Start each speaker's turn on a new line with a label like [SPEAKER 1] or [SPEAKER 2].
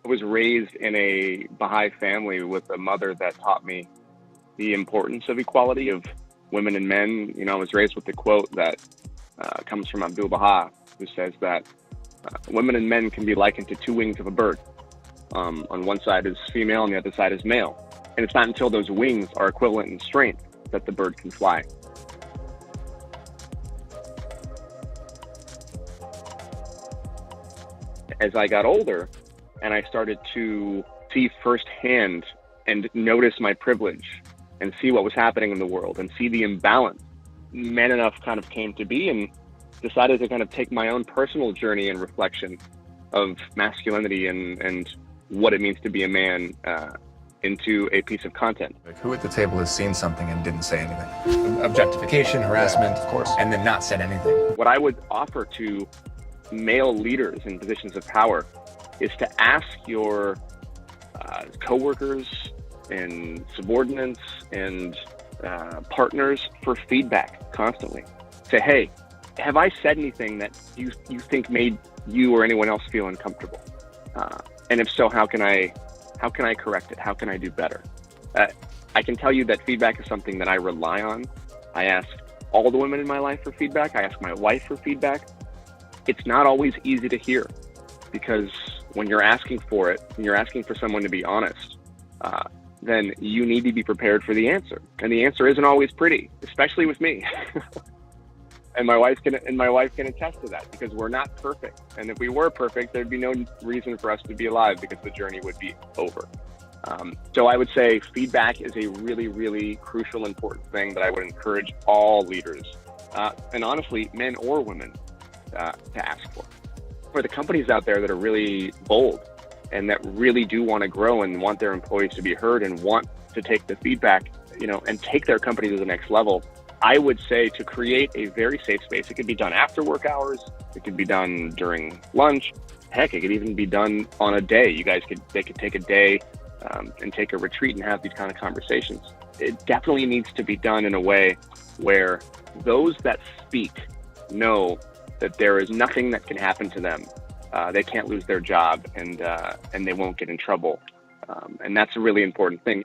[SPEAKER 1] I was raised in a Baha'i family with a mother that taught me the importance of equality of women and men. I was raised with the quote that comes from Abdul Baha, who says that women and men can be likened to two wings of a bird. On one side is female, and the other side is male. And it's not until those wings are equivalent in strength that the bird can fly. As I got older and I started to see firsthand and notice my privilege and see what was happening in the world and see the imbalance, Man Enough kind of came to be, and decided to kind of take my own personal journey and reflection of masculinity and what it means to be a man into a piece of content.
[SPEAKER 2] Who at the table has seen something and didn't say anything? Objectification, harassment, of course, and then not said anything.
[SPEAKER 1] What I would offer to male leaders in positions of power is to ask your coworkers and subordinates and partners for feedback constantly. Say, hey, have I said anything that you think made you or anyone else feel uncomfortable? And if so, how can I correct it? How can I do better? I can tell you that feedback is something that I rely on. I ask all the women in my life for feedback. I ask my wife for feedback. It's not always easy to hear, because when you're asking for it, and you're asking for someone to be honest, then you need to be prepared for the answer. And the answer isn't always pretty, especially with me. And my wife can attest to that, because we're not perfect. And if we were perfect, there'd be no reason for us to be alive, because the journey would be over. So I would say feedback is a really, really crucial, important thing that I would encourage all leaders, and honestly, men or women, to ask for. For the companies out there that are really bold and that really do want to grow and want their employees to be heard and want to take the feedback, and take their company to the next level, I would say to create a very safe space. It could be done after work hours. It could be done during lunch. Heck, it could even be done on a day. They could take a day and take a retreat and have these kind of conversations. It definitely needs to be done in a way where those that speak know that there is nothing that can happen to them. They can't lose their job, and they won't get in trouble. And that's a really important thing.